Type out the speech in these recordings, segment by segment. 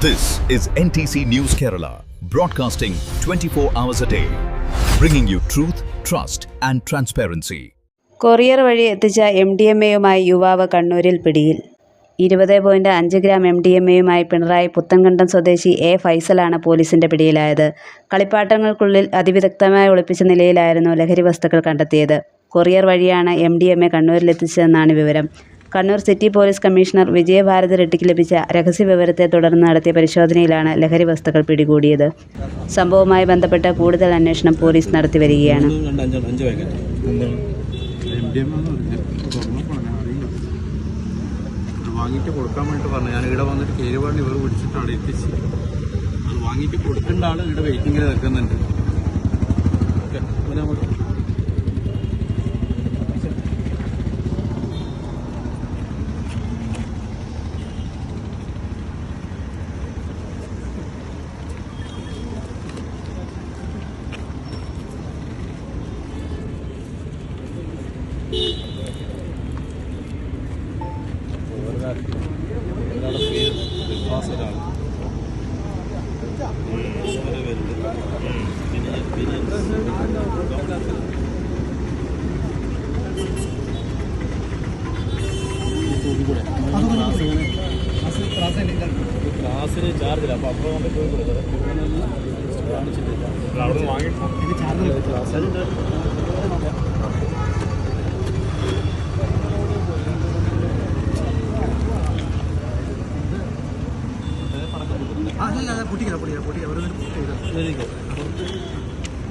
This is NTC News Kerala, broadcasting 24 hours a day, bringing you truth, trust and transparency. Courier വഴി എത്തിച്ച MDMA-യുമായി യുവാവ് കണ്ണൂരിൽ പിടിയിൽ. 20.5 gram MDMA-യുമായി Pinarayi Puthenkandam സ്വദേശി A. ഫൈസലാണ് പോലീസിന്റെ പിടിയിലായത്. കളിപ്പാട്ടങ്ങൾക്കുള്ളിൽ അതിവിദഗ്ധമായി ഒളിപ്പിച്ച നിലയിലായിരുന്നു ലഹരി വസ്തുക്കൾ കണ്ടെത്തിയത്. കൊറിയർ വഴിയാണ് MDMA കണ്ണൂരിലെത്തിച്ചതെന്നാണ് വിവരം. Kannur city police commissioner Vijayabharathi റെഡ്ഡിക്ക് ലഭിച്ച രഹസ്യവിവരത്തെ തുടർന്ന് നടത്തിയ പരിശോധനയിലാണ് ലഹരി വസ്തുക്കൾ പിടികൂടിയത്. സംഭവവുമായി ബന്ധപ്പെട്ട കൂടുതൽ അന്വേഷണം പോലീസ് നടത്തി വരികയാണ്. വാങ്ങിയിട്ട് കൊടുക്കാൻ വേണ്ടി പറഞ്ഞു. ഞാൻ ഇവിടെ വന്നിട്ട് കേരുപാടിന് ഇവർ പിടിച്ചിട്ട് അവിടെ എത്തിച്ച് അത് വാങ്ങിയിട്ട് കൊടുക്കേണ്ട ആൾ ഇവിടെ വെയിറ്റിങ്ങിൽ നിൽക്കുന്നുണ്ട്. ഓക്കെ, നമുക്ക് ഒരാളുടെ പേര് വിശ്വാസ ഒരാൾ ക്ലാസ്സിന് ചാർജില്ല. അപ്പൊ അപ്പോൾ കൊണ്ട് പോയി കൊടുത്തത് അവിടെ വാങ്ങിയിട്ട് ചാർജ് ക്ലാസ്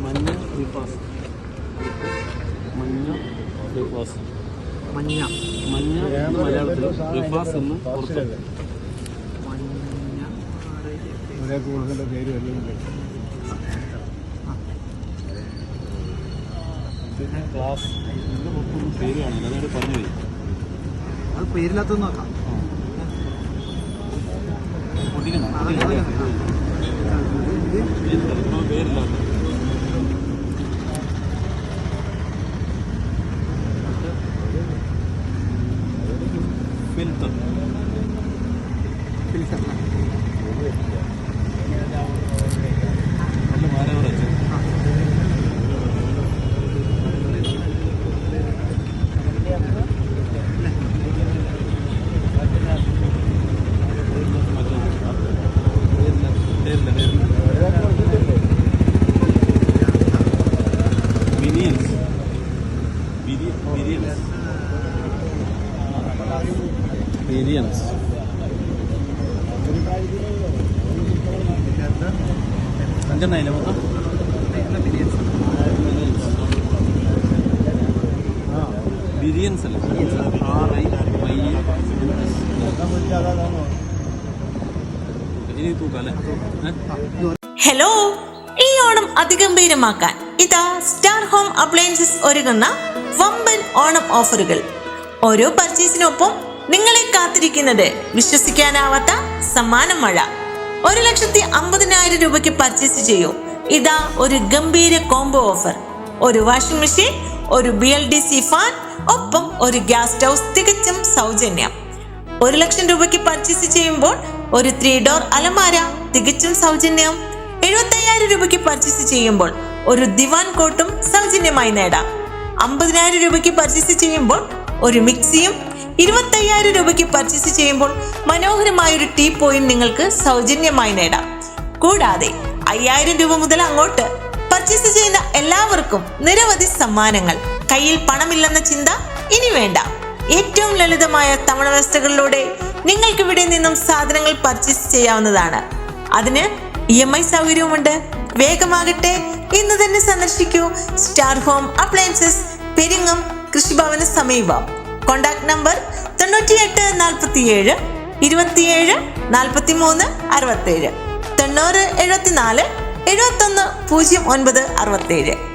മഞ്ഞ റിഫാസ് മഞ്ഞ മലയാളത്തിൽ റിഫാസ് എന്ന് പുറത്ത് പിന്നെ ക്ലാസ് പേര് കാണില്ല, അതായത് പറഞ്ഞു പോയി. അത് പേരില്ലാത്ത നോക്കാം. പേരില്ലാത്ത ഫിൽറ്റർ നല്ല മാനവർ Billions. അഞ്ചെണ്ണ മൊത്തം ബിലിയൻസ് അല്ല, ഇനി തൂക്കല്ലേ. ഹലോ, ഈ ഓണം അതിഗംഭീരമാക്കാൻ ഇതാ സ്റ്റാർ ഹോം അപ്ലയൻസസ് ഒരുങ്ങുന്ന വമ്പൻ ഓണം ഓഫറുകൾ. ഓരോ പർച്ചേസിനൊപ്പം നിങ്ങളെ കാത്തിരിക്കുന്നത് വിശ്വസിക്കാനാവാത്ത സമ്മാന മഴ. 1,50,000 രൂപയ്ക്ക് പർച്ചേസ് ചെയ്യൂ. ഇതാ ഒരു ഗംഭീര കോംബോ ഓഫർ. ഒരു വാഷിംഗ് മെഷീൻ, ഒരു BLDC ഫാൻ, ഒപ്പം ഒരു ഗ്യാസ് സ്റ്റൗ തികച്ചും സൗജന്യം. 1,00,000 രൂപയ്ക്ക് പർച്ചേസ് ചെയ്യുമ്പോൾ ഒരു 3 ഡോർ അലമാര തികച്ചും സൗജന്യം. 75,000 രൂപയ്ക്ക് പർച്ചേസ് ചെയ്യുമ്പോൾ ഒരു ദിവാൻ കോട്ടും സൗജന്യമായി നേടാം. 50,000 രൂപയ്ക്ക് പർച്ചേസ് ചെയ്യുമ്പോൾ ഒരു മിക്സിയും, 25,000 രൂപയ്ക്ക് പർച്ചേസ് ചെയ്യുമ്പോൾ മനോഹരമായൊരു ടീ പോയിൻ നിങ്ങൾക്ക് സൗജന്യമായി നേടാം. കൂടാതെ 5,000 രൂപ മുതൽ അങ്ങോട്ട് പർച്ചേസ് ചെയ്യുന്ന എല്ലാവർക്കും നിരവധി സമ്മാനങ്ങൾ. കയ്യിൽ പണമില്ലെന്ന ചിന്ത ഇനി വേണ്ട. ഏറ്റവും ലളിതമായ തവണ വ്യവസ്ഥകളിലൂടെ നിങ്ങൾക്ക് ഇവിടെ നിന്നും സാധനങ്ങൾ പർച്ചേസ് ചെയ്യാവുന്നതാണ്. അതിന് EMI സൗകര്യവുമുണ്ട്. വേഗമാകട്ടെ, ഇന്ന് തന്നെ സന്ദർശിക്കൂ സ്റ്റാർ ഹോം അപ്ലയൻസസ്, പെരിങ്ങം, കൃഷിഭവന് സമീപം. Contact number 98 47 27 43 67 90 74 71 09 67.